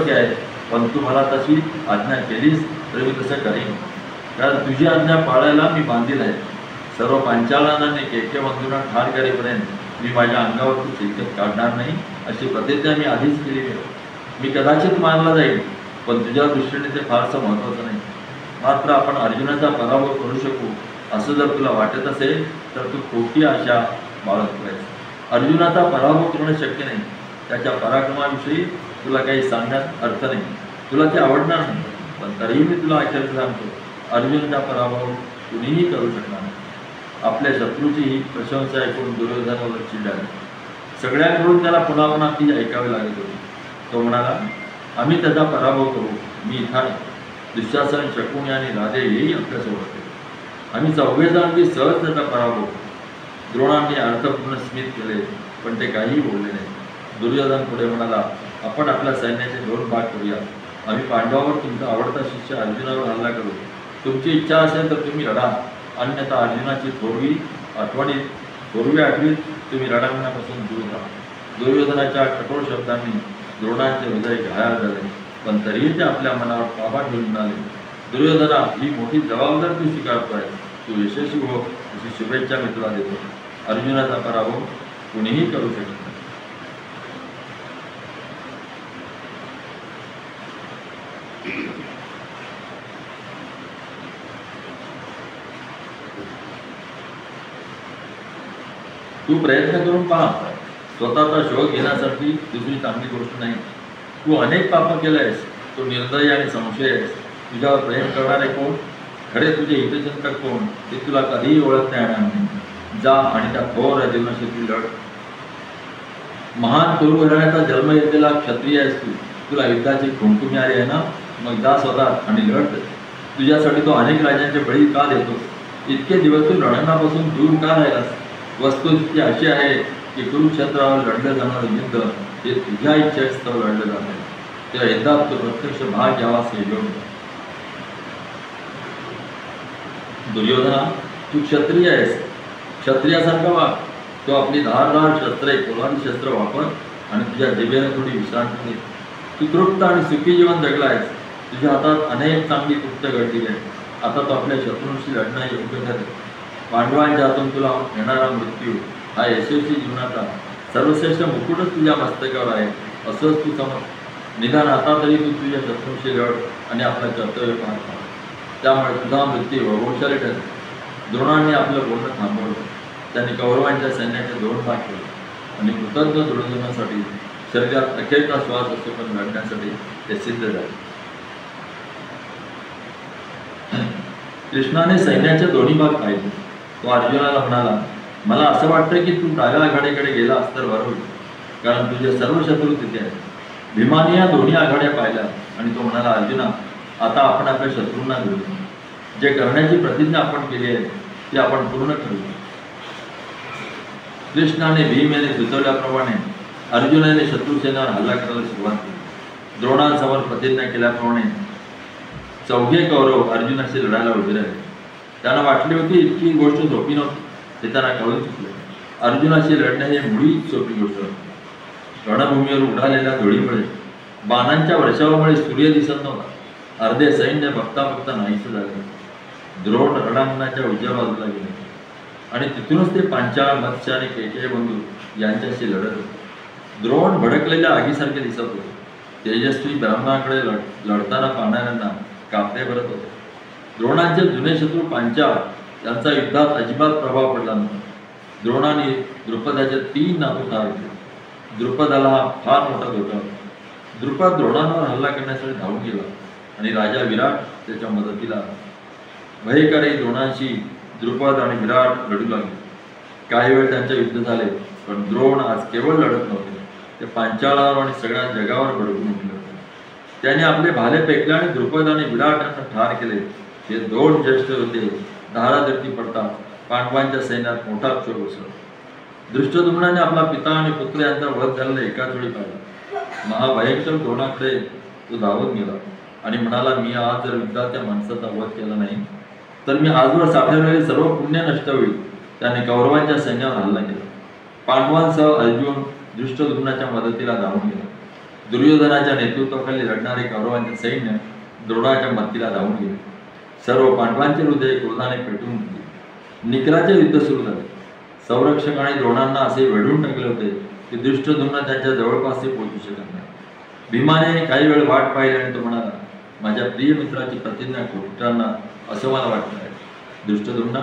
आहे, पण तू मला तशी आज्ञा केलीस तर मी तसं करीन, कारण तुझी आज्ञा पाळायला मी बांधील आहे. सर्व पांचालाने केके बंधूंना ठार करेपर्यंत मी माझ्या अंगावरती चिलकत काढणार नाही अशी प्रतिज्ञा मी आधीच केली आहे. मी कदाचित मारला जाईल, पण तुझ्या दृष्टीने ते फारसं महत्त्वाचं नाही. मात्र आपण अर्जुनाचा पराभव करू शकू असं जर तुला वाटत असेल तर तू खोटी आशा बाळगत आहेस. अर्जुनाचा पराभव करणं शक्य नाही. त्याच्या पराक्रमाविषयी तुला काही सांगण्यात अर्थ नाही, तुला ते आवडणार नाही. पण तरीही मी तुला अखेर सांगतो, अर्जुनाचा पराभव कुणीही करू शकणार नाही. आपल्या शत्रूची ही प्रशंसा ऐकून दुर्योधनावर चिड आली. सगळ्यांकडून त्याला पुन्हा पुन्हा ती ऐकावी लागत होती. तो म्हणाला, आम्ही त्याचा पराभव करू, मी इथं नाही. दुःशासन, शकुनी आणि राधे हेही आपल्यासोबत होते. आम्ही चौघेजण अगदी सहज त्याचा पराभव. द्रोणांनी अर्थपूर्ण स्मित केले, पण ते काहीही बोलले नाही. दुर्योधन पुढे म्हणाला, आपण आपल्या सैन्याचे 2 भाग करूया. आम्ही पांडवावर तुमचा आवडता शिष्य अर्जुनावर हल्ला करू. तुमची इच्छा असेल तर तुम्ही लढा, अन्यथा अर्जुनाची थोरवी आठवीत तुम्ही रणांगणापासून दूर राहा. दुर्योधनाच्या कठोर शब्दांनी द्रोणांचे हृदय घायाळ झाले, पण तरीही ते आपल्या मनावर ताबा ठेवून म्हणाले, दुर्योधना, ही मोठी जबाबदारी तू स्वीकारतोय. तू यशस्वी हो अशी शुभेच्छा मी तुला देतो. अर्जुनाचा पराभव कुणीही करू शकत नाही. तू प्रयत्न करून पहा. स्वतःचा शोध घेण्यासाठी दुसरी चांगली गोष्ट नाही. तू अनेक पापं केलं आहेस. तू निर्दयी आणि संशय आहेस. तुझ्यावर प्रेम करणारे कोण, खरे तुझे हितचिंतक कोण, ते तुला कधीही ओळखता येणार नाही. जा आणि त्या थोर जीवनाशी तू लढ. महान कुरु घराण्याचा जन्म घेतलेला क्षत्रिय आहेस तू. तुला युद्धाची खुमखुमी आली आहे ना, मग जा स्वतः आणि लढ. तुझ्यासाठी तो अनेक राजांचे बळी का देतो? इतके दिवस तू रणांगणापासून दूर का राहिलास? वस्तुस्थिती अशी आहे की कुरुक्षेत्रावर लढलं जाणारं युद्ध हे तुझ्या इच्छेस्तव लढलं जात आहे. त्या युद्धात तो प्रत्यक्ष भाग घ्यावास हे योग्य. दुर्योधना, तू क्षत्रिय आहेस. क्षत्रियासारखा वाग. तो आपली धारदार शस्त्रे, कोलारी शस्त्र वापर आणि तुझ्या जिभेने थोडी विश्रांती घे. तू तृप्त आणि सुखी जीवन जगला आहेस. तुझ्या हातात अनेक चांगली कृत्य घडली आहे. आता तो आपल्या शत्रूंशी लढणं योग्य ठरेल. पांडवांच्या हातून तुला येणारा मृत्यू हा यशस्वी जीवनाचा सर्वश्रेष्ठ मुकुटच तुझ्या मस्तकावर आहे असंच तू समज. निदान आता तरी तू तुझ्या शत्रूंशी लढ आणि आपलं कर्तव्य पार पाड. त्यामुळे तुझा मृत्यू वैभवशाली ठरेल. द्रोणांनी आपलं बोलणं थांबवलं. त्यांनी कौरवांच्या सैन्याचे 2 भाग केले आणि कृतज्ञ दुर्योधनासाठी शरीरात अखेरचा श्वास असतो पण लढण्यासाठी ते सिद्ध झाले. कृष्णाने सैन्याचे 2 भाग पाहिले. तो अर्जुनाला म्हणाला, मला असं वाटतं की तू डाव्या आघाडीकडे गेलास तर बरं होईल, कारण तुझे सर्व शत्रू तिथे आहेत. भीमाने या 2 आघाड्या पाहिल्या आणि तो म्हणाला, अर्जुना, आता आपण आपल्या शत्रूंना घेऊया. जे करण्याची प्रतिज्ञा आपण केली आहे ती आपण पूर्ण करूया. कृष्णाने भीम याने सुचवल्याप्रमाणे अर्जुनाने शत्रुसेनेवर हल्ला करायला सुरुवात केली. द्रोणांसमोर प्रतिज्ञा केल्याप्रमाणे 4 कौरव अर्जुनाशी लढायला उभे राहिले. त्यांना वाटली होती इतकी गोष्ट सोपी नव्हती. ते त्यांना कळून चुकले. अर्जुनाशी लढणे हे मुळीच सोपी गोष्ट होती. रणभूमीवर उडालेल्या धुळीमुळे, बाणांच्या वर्षावामुळे सूर्य दिसत नव्हता. अर्धे सैन्य बघता बघता नाहीसे झाले. द्रोण रणांगणाच्या उजव्या बाजूला गेले आणि तिथूनच ते पांचाळ, मत्स्य आणि केकय बंधू यांच्याशी लढत होते. द्रोण भडकलेल्या आगीसारखे दिसत होते. तेजस्वी ब्राह्मणाकडे लढताना पाहणाऱ्यांना कापे भरत होते. द्रोणांचे जुने शत्रू पांचाळ यांचा युद्धात अजिबात प्रभाव पडला नव्हता. द्रोणाने द्रुपदाचे 3 नातू ठार केले. द्रुपदाला हा फार मोठा धोका होता. द्रुपद द्रोणांवर हल्ला करण्यासाठी धावून गेला आणि राजा विराट त्याच्या मदतीला आला. भयकारी द्रोणांशी द्रुपद आणि विराट लढू लागले. काही वेळ त्यांचे युद्ध झाले, पण द्रोण आज केवळ लढत नव्हते, ते पांचाळावर आणि सगळ्या जगावर भडकून उठले होते. त्याने आपले भाले फेकले आणि द्रुपद आणि विराट यांना ठार केले. हे 2 ज्येष्ठ होते. धाराधरती पडतात पांडवांच्या सैन्यात मोठा क्षोभ उसळला. धृष्टद्युम्नाने आपला पिता आणि पुत्र यांचा वध झालेला एकाच वेळी पाहिला. महाभयंकर द्रोणाकडे तो धावून गेला आणि म्हणाला, मी आज जर युद्धात माणसाचा वध केला नाही तर मी आजवर साठवलेले सर्व पुण्य नष्ट होईल. त्याने कौरवांच्या सैन्यावर हल्ला केला. पांडवांसह अर्जुन धृष्टद्युम्नाच्या मदतीला धावून गेला. दुर्योधनाच्या नेतृत्वाखाली लढणारे कौरवांचे सैन्य द्रोणाच्या मदतीला धावून गेले. सर्व पांडवांचे हृदय क्रोधाने पेटून गेले. निकराचे युद्ध सुरू झाले. संरक्षकाने द्रोणांना असे वेढून टाकले होते की दृष्टद्युम्न त्यांच्या जवळपासही पोहोचू शकत नाही. भीमाने काही वेळ वाट पाहिली आणि तो म्हणाला, माझ्या प्रिय मित्राची प्रतिज्ञा खोटांना असं मला वाटत आहे. दृष्टद्युम्न,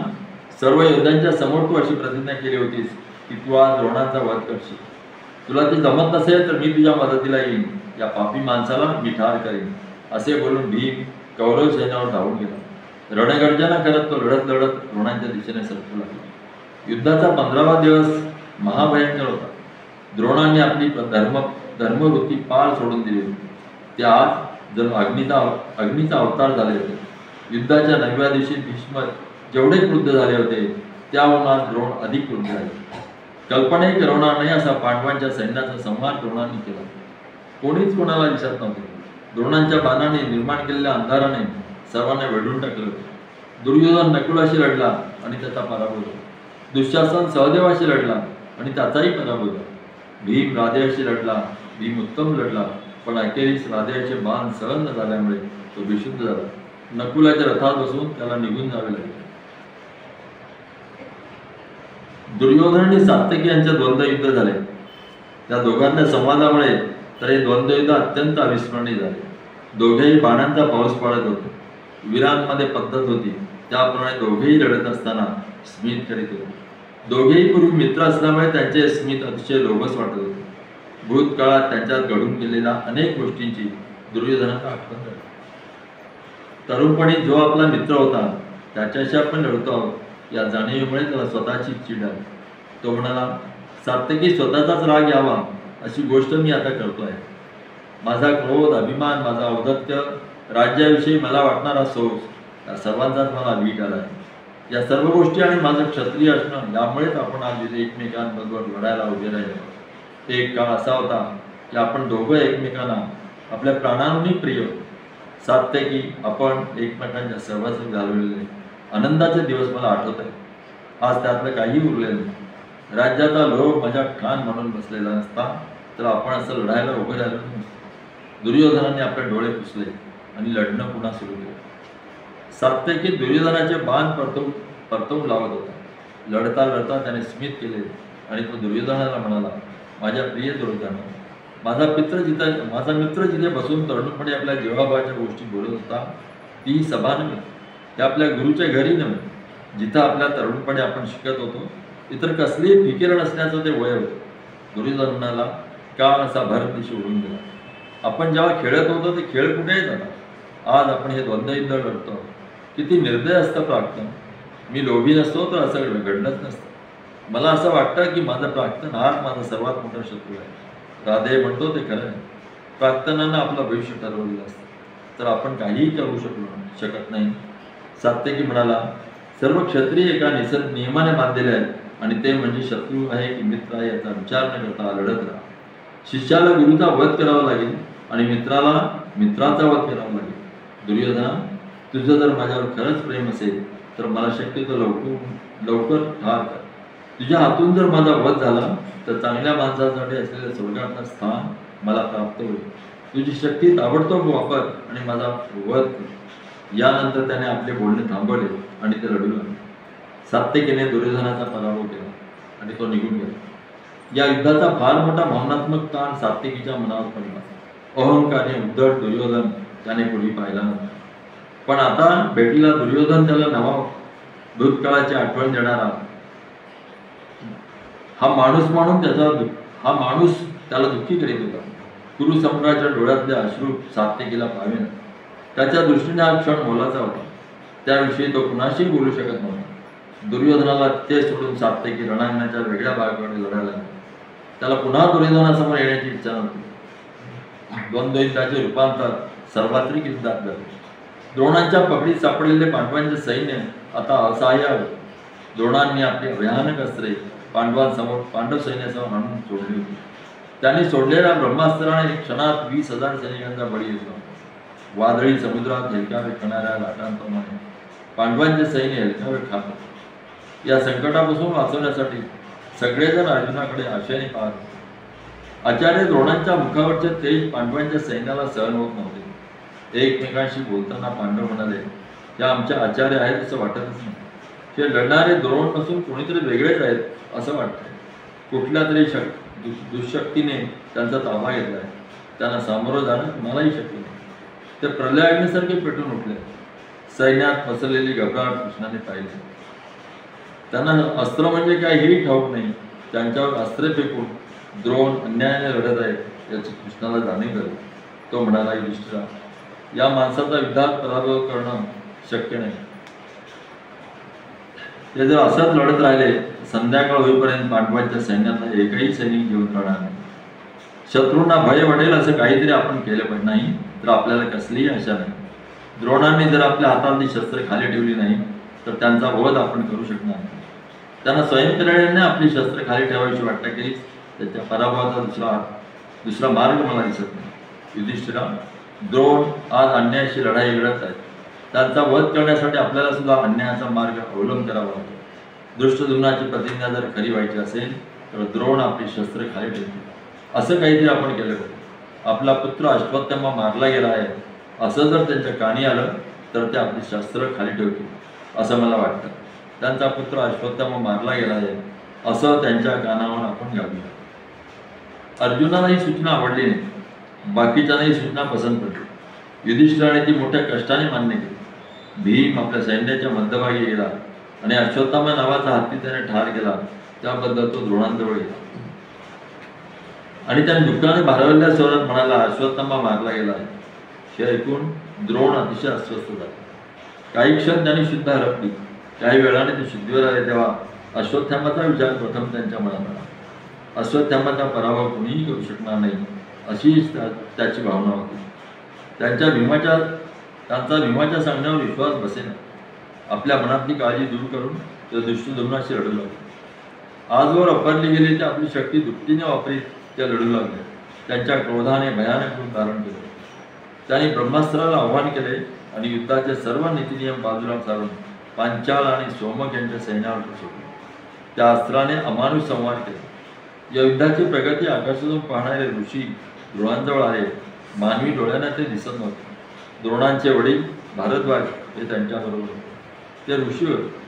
सर्व योद्ध्यांच्या समोर तू अशी प्रतिज्ञा केली होतीस की तू आज द्रोणांचा वध करशील. तुला ते जमत नसेल तर मी तुझ्या मदतीला येईन. या पापी माणसाला मी ठार करीन. असे बोलून भीम कौरव सैन्यावर धावून गेला. रणगर्जना करत तो लढत लढत द्रोणांच्या दिशेने सरकू लागला. युद्धाचा 15वा दिवस महाभयंकर होता. द्रोणांनी आपली धर्मवृत्ती पार सोडून दिली होती. ते आज जणू अग्नीचा अवतार झाले होते. युद्धाच्या 9व्या दिवशी भीष्म जेवढे क्रुद्ध झाले होते त्याहून आज द्रोण अधिक क्रुद्ध झाले. कल्पनाही करवणार नाही असा पांडवांच्या सैन्याचा संहार द्रोणांनी केला. कोणीच कोणाला दिसत नव्हते. द्रोणांच्या बाणाने निर्माण केलेल्या अंधाराने सर्वांना वेढून टाकले होते. दुर्योधन नकुलाशी लढला आणि त्याचा पराभव झाला. दुःशासन सहदेवाशी लढला आणि त्याचाही पराभव झाला. भीम राधेशी लढला. भीम उत्तम लढला, पण अखेरीस राधेचे बाण सहन न झाल्यामुळे तो बेशुद्ध झाला. नकुलाच्या रथात बसून त्याला निघून जावे लागले. दुर्योधन आणि सात्यकी यांचे द्वंद्व युद्ध झाले. त्या दोघांच्या संवादामुळे तर हे द्वंद्व युद्ध अत्यंत अविस्मरणीय झाले. दोघेही बाणांचा पाऊस पडत होते. वीरांमध्ये पद्धत होती त्याप्रमाणे दोघेही लढत असताना स्मित करीत होते. दोघेही पूर्वी मित्र असल्यामुळे त्यांचे स्मित अतिशय लोभस वाटत होते. भूतकाळात त्यांच्यात घडून गेलेल्या अनेक गोष्टींची दुर्योधनाला आठवण झाली. तरुणपणी जो आपला मित्र होता त्याच्याशी आपण लढतो आहोत या जाणीवेमुळे त्याला स्वतःची चीड आली. तो म्हणाला, सात्यकी स्वतःचाच राग यावा अशी गोष्ट मी आता करतोय. माझा क्रोध, अभिमान, माझा औद्धत्य, राज्याविषयी मला वाटणारा सोच या सर्वांचाच मला वीट आला आहे. या सर्व गोष्टी आणि माझं क्षत्रिय असणं यामुळेच आपण आज एकमेकांबरोबर लढायला उभे राहिलो. एक काळ असा होता की आपण दोघं एकमेकांना आपल्या प्राणांनी प्रिय. सात्यकी आपण एकमेकांच्या सहवासात घालवलेले आनंदाचे दिवस मला आठवत आहे. आज त्यातलं काही उरलेलं नाही. राज्याचा लोभ माझ्या ठाण म्हणून बसलेला नसता तर आपण असं लढायला उभे राहिलो नसतो. दुर्योधनाने आपले डोळे पुसले आणि लढणं पुन्हा सुरू केलं. सात्यकी दुर्योधनाचे बाण परतवून लावत होता. लढता लढता त्याने स्मित केले आणि तो दुर्योधनाला म्हणाला, माझ्या प्रिय दुर्योधना, माझा मित्र जिथे बसून तरुणपणे आपल्या जीवाभावाच्या गोष्टी बोलत होता ती सभा नव्हे, ते आपल्या गुरुच्या घरी नव्हे, जिथं आपल्या तरुणपणे आपण शिकत होतो. इतर कसलीही फिकीर नसण्याचं ते वय होतं. दुर्योधनाला काळ असा भरदिशी उडून गेला. आपण जेव्हा खेळत होतो ते खेळ कुठेही जातात. आज आपण हे द्वंद्वयुद्ध लढतो. किती निर्दय असतं प्राक्तन. मी लोभी नसतो तर असं घडलंच नसतं. मला असं वाटतं की माझा प्राक्तन हाच माझा सर्वात मोठा शत्रू आहे. राधे म्हणतो ते खरं आहे. प्राक्तनानं आपलं भविष्य ठरवलेलं असतं तर आपण काहीही करू शकत नाही. सात्यकी म्हणाला, सर्व क्षत्रिय एका नियमाने बांधलेले आहेत आणि ते म्हणजे शत्रू आहे की मित्र आहे याचा विचार न करता लढत राहा. शिष्याला गुरुचा वध करावा लागेल आणि मित्राला मित्राचा वध करावा लागेल. दुर्योधना, तुझं जर माझ्यावर खरंच प्रेम असेल तर मला शक्यतो लवकर ठार कर. तुझ्या हातून जर माझा वध झाला तर चांगल्या माणसासाठी असलेलं स्वर्गातलं स्थान मला प्राप्त होईल. तुझी शक्ती ताबडतोब वापर आणि माझा वध कर. यानंतर त्याने आपले बोलणे थांबवले आणि ते लढू लागले. सात्यकीने दुर्योधनाचा पराभव केला आणि तो निघून गेला. या युद्धाचा फार मोठा भावनात्मक ताण सात्यकीच्या मनावर पडला. अहंकाराने उद्धट दुर्योधन त्याने पुढे पाहिला नव्हता. पण आता भेटलेला दुर्योधन त्याला नवा भूतकाळाची आठवण देणारा हा माणूस त्याला दुःखी करीत होता. कुरु सम्राटाच्या डोळ्यातले अश्रू सात्यकीला पाहावे. त्याच्या दृष्टीने हा क्षण मोलाचा होता. त्याविषयी तो कुणाशी बोलू शकत नव्हता. दुर्योधनाला ते सोडून सात्यकी रणांगणाच्या वेगळ्या भागाकडे लढायला लागला. त्याला पुन्हा दुर्योधनासमोर येण्याची इच्छा नव्हती. द्वंद्वयुद्धाचे रूपांतर सार्वत्रिक युद्धात झाले. द्रोणांच्या पकडीत सापडलेले पांडवांचे सैन्य आता असहाय्य होते. द्रोणांनी आपली भयानक अस्त्रे पांडव सैन्यासमोर आणून सोडली होती. त्यांनी सोडलेल्या ब्रह्मास्त्राने क्षणात 20,000 सैनिकांचा बळी घेतला. वादळी समुद्रात हेलकावे खाणाऱ्या लाटांप्रमाणे पांडवांचे सैन्य हेलकावे खात. या संकटापासून वाचवण्यासाठी सगळेजण अर्जुनाकडे आशेने पाहत. आचार्य द्रोणांच्या मुखावरचे तेज पांडवांच्या सैन्याला सहन होत नव्हते. एकमेकांशी बोलताना पांडव म्हणाले, हे आमच्या आचार्य आहेत असं वाटतच नाही. हे लढणारे द्रोण नसून कोणीतरी वेगळेच आहेत असं वाटतंय. कुठल्या तरी दुःशक्तीने त्यांचा ताबा घेतलाय. त्यांना सामोरं जाणं कुणालाही शक्य नाही. ते प्रलयाग्नीसारखे पेटून उठले. सैन्यात पसरलेली घबराट कृष्णाने पाहिली. त्यांना अस्त्र म्हणजे काय हेही ठाऊक नाही. त्यांच्यावर अस्त्रे फेकून द्रोण अन्यायाने लढत आहे याची कृष्णाला जाणीव झाली. तो म्हणाला, युधिष्ठिरा, या माणसाचा युद्धात पराभव करणं शक्य नाही. ते जर असंच लढत राहिले संध्याकाळ होईपर्यंत पांडवांच्या सैन्यातला एकही सैनिक घेऊन राहणार नाही. शत्रूंना भय वाटेल असं काहीतरी आपण केलं पाहिजे. नाही तर आपल्याला कसलीही आशा नाही. द्रोणांनी जर आपल्या हातातली शस्त्र खाली ठेवली नाही तर त्यांचा वध आपण करू शकणार नाही. त्यांना स्वयंप्रेरणेने आपली शस्त्र खाली ठेवायची वाटतं की त्याच्या पराभवाचा दुसरा मार्ग मला दिसत नाही. युधिष्ठिरा, द्रोण आज अन्यायाशी लढाई लढत आहेत. त्यांचा वध करण्यासाठी आपल्याला सुद्धा अन्यायाचा मार्ग अवलंब करावा लागतो. दृष्टद्युम्नाची प्रतिज्ञा जर खरी व्हायची असेल तर द्रोण आपली शस्त्र खाली ठेवतील असं काहीतरी आपण केलं पाहिजे. आपला पुत्र अश्वत्थामा मारला गेला आहे असं जर त्यांच्या कानी आलं तर ते आपली शस्त्र खाली ठेवतील असं मला वाटतं. त्यांचा पुत्र अश्वत्थामा मारला गेला आहे असं त्यांच्या कानावर आपण घालूया. अर्जुनाला ही सूचना आवडली नाही. बाकीच्यांना ही सूचना पसंत पडली. युधिष्ठिराने ती मोठ्या कष्टाने मान्य केली. भीम आपल्या सैन्याच्या मध्यभागी गेला आणि अश्वत्थामा नावाचा हत्ती त्याने ठार केला. त्याबद्दल तो द्रोणांजवळ गेला आणि त्याने दुःखाने भारावलेल्या स्वरात म्हणाला, अश्वत्थामा मारला गेला आहे. हे ऐकून द्रोण अतिशय अस्वस्थ झाले. काही क्षण त्यांनी शुद्ध हरपली. काही वेळाने ते शुद्धीवर आले तेव्हा अश्वत्थामाचा विचार प्रथम त्यांच्या मनात आला. अश्वत्थामाचा पराभव कोणीही करू शकणार नाही अशी त्याची भावना होती. त्यांचा भीमाच्या सांगण्यावर विश्वास बसेना. आपल्या मनातली काळजी दूर करून ते दृष्टद्युम्नाशी लढू लागले. आजवर वापरली गेली ते आपली शक्ती दुपटीने वापरीत ते लढू लागले. त्यांच्या क्रोधाने भयानक रूप धारण केले. त्यांनी ब्रह्मास्त्राला आव्हान केले आणि युद्धाचे सर्व नीतिनियम बाजूला सारून पांचाल आणि सोमक यांच्या सैन्यावर सोडले. त्या अस्त्राने अमानुष संवार केला. या युद्धाची प्रगती आकाशातून पाहणारे ऋषी द्रोणांजवळ आले. मानवी डोळ्यांना ते दिसत नव्हते. द्रोणांचे वडील भारद्वाज हे त्यांच्याबरोबर होते.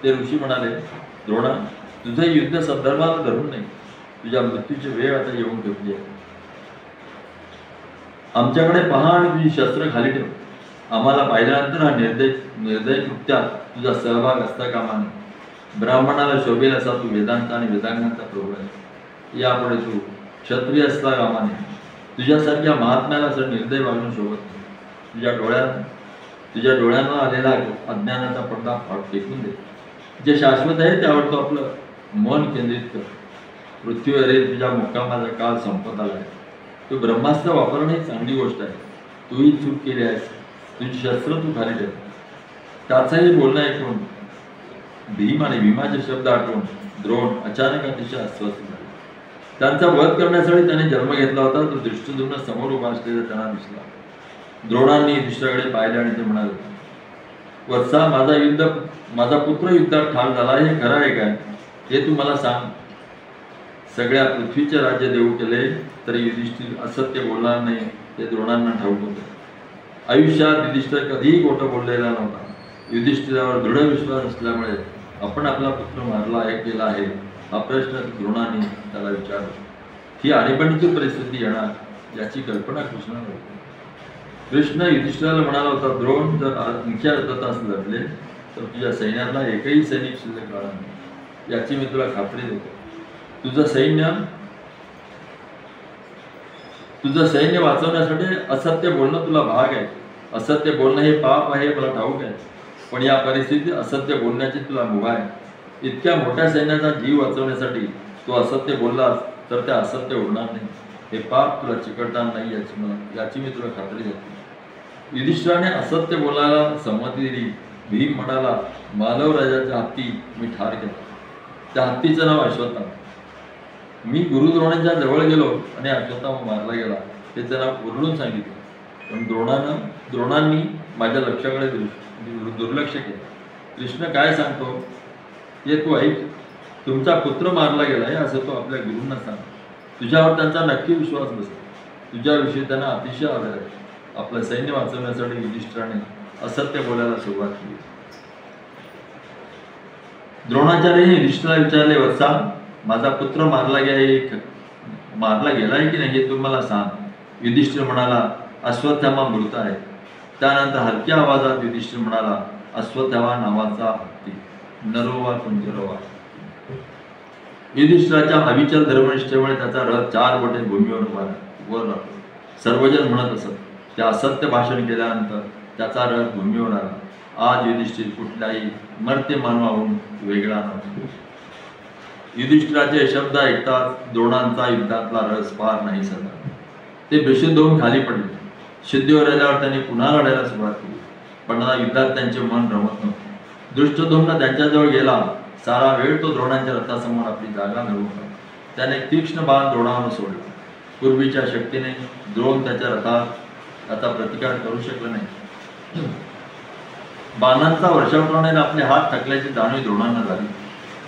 ते ऋषी म्हणाले, द्रोणा, तुझे युद्ध संदर्भाला धरून नाही. तुझ्या मृत्यूची वेळ आता येऊन ठेवली आहे. आमच्याकडे पहा आणि तुझी शस्त्र खाली ठेव. आम्हाला पाहिल्यानंतर हा निर्दय कृत्यात तुझा सहभाग असता कामा नये. ब्राह्मणाला शोभेल असा तू वेदांत आणि वेदांगांचा प्रभू आहे. यापुढे तू क्षत्रिय असता कामा नये. तुझ्यासारख्या महात्म्याला असं निर्दय वागणं शोभत नाही. तुझ्या डोळ्यांना आलेला अज्ञानाचा पडदा फेकून दे. जे शाश्वत आहे त्यावर तो आपलं मन केंद्रित कर. पृथ्वीवरील तुझ्या मुक्कामाचा काळ संपत आला आहे. तू ब्रह्मास्त्र वापरणं ही चांगली गोष्ट आहे. तूही चूक केली आहेस. तुझी शस्त्र तू खाली ठेव. त्याचंही बोलणं ऐकून भीम आणि भीमाचे शब्द आठवून द्रोण अचानक अतिशय अस्वस्थ झाले. त्यांचा वध करण्यासाठी त्याने जन्म घेतला होता तो दृष्टद्युम्न समोर उभा असलेला त्यांना दिसला. द्रोणांनी युधिष्ठिराकडे पाहिले आणि ते म्हणाले, वत्सा, माझा पुत्र युद्धात ठार झाला हे खरं आहे काय? हे तू मला सांग. सगळ्या पृथ्वीचे राज्य देऊ केले तरी युधिष्ठिर असत्य बोलणार नाही हे द्रोणांना ठाऊक होते. आयुष्यात युधिष्ठिर कधीही खोटं बोललेला नव्हता. युधिष्ठिरावर दृढ विश्वास असल्यामुळे आपण आपला पुत्र मारला आहे केला आहे हा प्रश्न द्रोणांनी त्याला विचारला. ही आणीबाणीची परिस्थिती येणार याची कल्पना कृष्णाला होती. कृष्ण युधिष्ठिराला म्हणाला होता, द्रोण जर आणखी अर्धा तास लढले तर तुझ्या सैन्यातला एकही सैनिक शिल्लक राहणार नाही याची मी तुला खात्री देतो. तुझं सैन्य वाचवण्यासाठी असत्य बोलणं तुला भाग आहे. असत्य बोलणं हे पाप आहे मला ठाऊक आहे. पण या परिस्थितीत असत्य बोलण्याची तुला मुभा आहे. इतक्या मोठ्या सैन्याचा जीव वाचवण्यासाठी तू असत्य बोललास तर ते असत्य होणार नाही. हे पाप तुला चिकटणार नाही याची मी तुला खात्री देतो. युधिष्ठिराने असत्य बोलायला संमती दिली. भीम म्हणाला, मालव राजाचा हत्ती मी ठार केला. त्या हत्तीचं नाव अश्वत्थामा. मी गुरुद्रोणांच्या जवळ गेलो आणि अश्वत्थामा मारला गेला त्याचं नाव ओरडून सांगितलं. पण द्रोणांनी माझ्या लक्षाकडे दुर्लक्ष केलं. कृष्ण काय सांगतो हे तू ऐक. तुमचा पुत्र मारला गेला आहे असं तो आपल्या गुरूंना सांग. तुझ्यावर त्यांचा नक्की विश्वास बसेल. तुझ्याविषयी त्यांना अतिशय आदर आहे. आपलं सैन्य वाचवण्यासाठी युधिष्ठिराने असत्य बोलायला सुरुवात केली. द्रोणाचार्याने युधिष्ठिराला विचारले, वत्सा, माझा पुत्र मारला गेलाय की नाही हे तू मला सांग. युधिष्ठिर म्हणाला, अश्वत्थामा मृत आहे. त्यानंतर हलक्या आवाजात युधिष्ठिर म्हणाला, अश्वत्थामा नावाचा हत्ती नरोवा कुंजरोवा. युधिष्ठिराच्या अविचल धर्मनिष्ठेमुळे त्याचा रथ 4 बोटे भूमीवर वर राहतो. सर्वजन म्हणत असत. त्या असत्य भाषण केल्यानंतर त्याचा रथ भूमीवर आला. आज युधिष्ठिर कुठल्याही मर्त्य मानवाहून वेगळा नव्हता. युधिष्ठिराचे शब्द ऐकताच द्रोणांचा युद्धातला रस फार नाही झाला. ते बेशुद्ध होऊन खाली पडले. शुद्धीवर आल्यावर त्यांनी पुन्हा लढायला सुरुवात केली. पण आता युद्धात त्यांचे मन रमत नव्हते. दृष्टद्युम्न त्यांच्याजवळ गेला. सारा वेळ तो द्रोणांच्या रथासमोर आपली जागा मिळवला. त्याने तीक्ष्ण बाण द्रोणावर सोडला. पूर्वीच्या शक्तीने द्रोण त्याच्या रथाचा प्रतिकार करू शकला नाही. बाणांचा वर्षाप्रमाणे आपले हात थकल्याची जाणीव द्रोणांना झाली.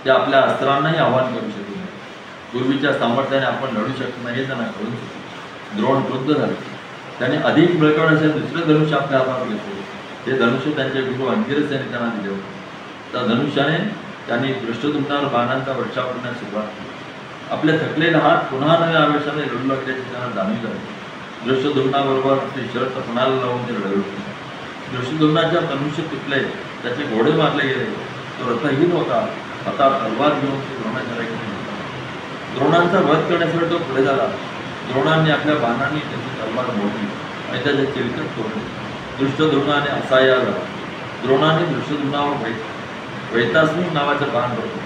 ते आपल्या अस्त्रांनाही आव्हान करू शकले नाही. पूर्वीच्या सामर्थ्याने आपण लढू शकत नाही हे त्यांना कळून चुकले. द्रोण क्रुद्ध झाले. त्याने अधिक मिळकण असे दुसरे धनुष्य आपल्या हातात घेतले. ते धनुष्य त्यांचे गुरु अंगिरस यांनी त्यांना दिले होते. त्या धनुष्याने त्यांनी दृष्टद्युम्नावर बाणांचा वर्षाव करण्यास सुरुवात केली. आपले थकलेले हात पुन्हा नव्या आवेशाने लढू लागल्याची त्यांना जाणीव झाली. दृष्टद्युम्नाबरोबर आपली शर्त पणाला लावून ते लढू लागले. दृष्टद्युम्नाच्या धनुष्य तुटले. त्याचे घोडे मारले गेले. तो रथहीन होता. आता तलवार घेऊन ते द्रोणाचार्याकडे गेला. द्रोणांचा वध करण्यासाठी तो पुढे झाला. द्रोणांनी आपल्या बाणांनी त्याची तलवार मोडली आणि त्याचे चिरकट तोडले. दृष्टद्युम्नाने असहाय्य झाला. द्रोणाने दृष्टद्युम्नावर वैतास्मी नावाचं बाण भरतो.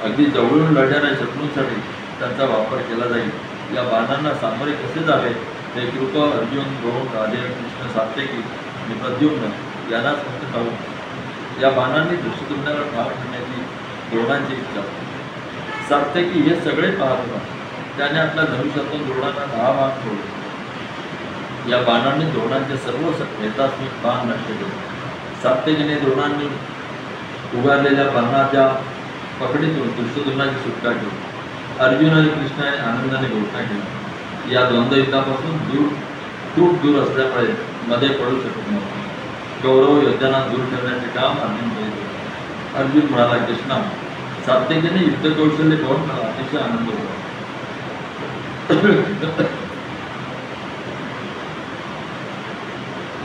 अगदी जवळून लढणाऱ्या शत्रूंसाठी त्यांचा वापर केला जाईल. या बाणांना सामोरे कसे जावे हे कृप, अर्जुन, द्रोण, राधे, कृष्ण, सात्यकी आणि प्रद्युम्न यांनाच फक्त ठाऊक. या बाणांनी दृष्टद्युम्नाला ठार करण्याची द्रोणांची इच्छा. सात्यकी हे सगळे पाहत होता. त्याने आपल्या धनुष्यातून द्रोणांना 10 बाण फोडले. या बाणांनी द्रोणांचे सर्व वैतास्मिक बाण नष्ट केले. सात्यकीने द्रोणांनी उभारलेल्या बाणाच्या पकडीतून दृष्टद्युम्नाची सुटका केली. अर्जुन आणि कृष्णाने आनंदाने घोषणा केली. या द्वंद्व युद्धापासून दूर असल्यामुळे मध्ये पडू शकत नव्हते. कौरव योद्ध्यांना दूर ठेवण्याचे काम अर्जुन करीत होता. अर्जुन म्हणाला, कृष्णा, सात्यकीने युद्ध कौशल्य पाहून मला अतिशय आनंद होता.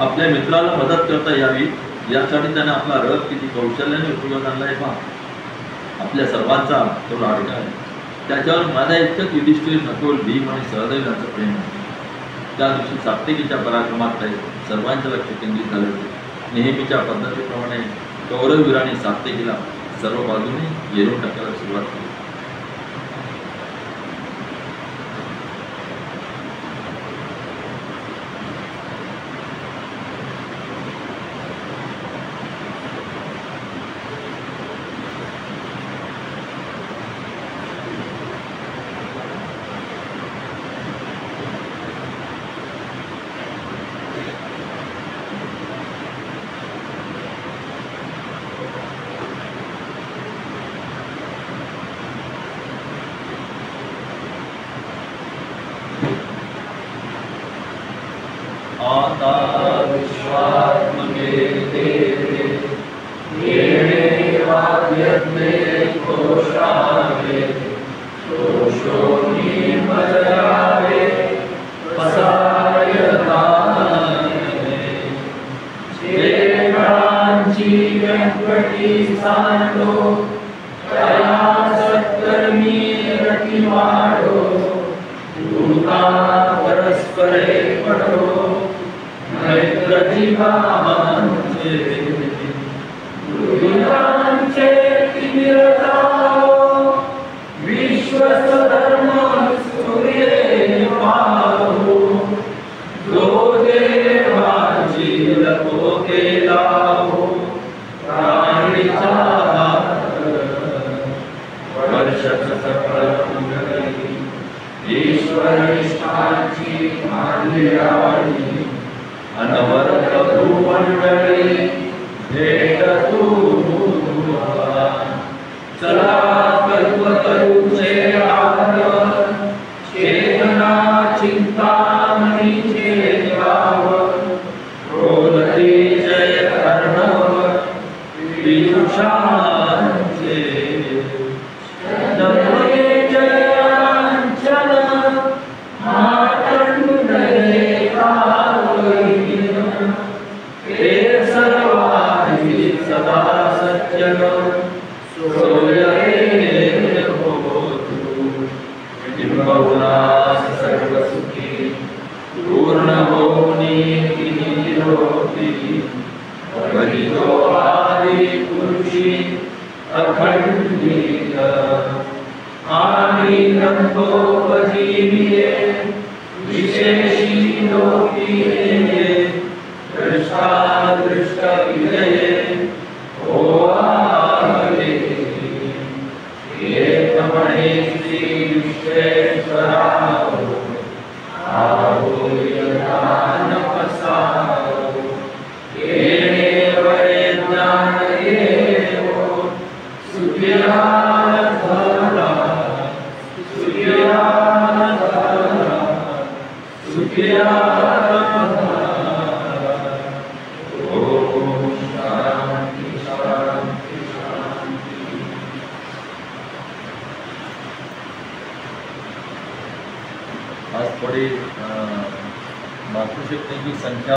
आपल्या मित्राला मदत करता यावी यासाठी त्याने आपला रथ किती कौशल्याने उपयोगात आणला आहे पहा. आपल्या सर्वांचा तो लाडका आहे. त्याच्यावर माझ्या इतकंच युधिष्ठिर, नकुल, भीम आणि सहदेव यांचं प्रेम आहे. त्या दिवशी सात्यकीच्या पराक्रमात सर्वांचे लक्ष केंद्रित झाले होते. नेहमीच्या पद्धतीप्रमाणे कौरववीरांनी सात्यकीला सर्व बाजूने घेरून टाकायला सुरुवात केली. चला कल्पतरूचे आदर ओम शांति शांति शांति। आज थोड़ी मातृशक्ति की संख्या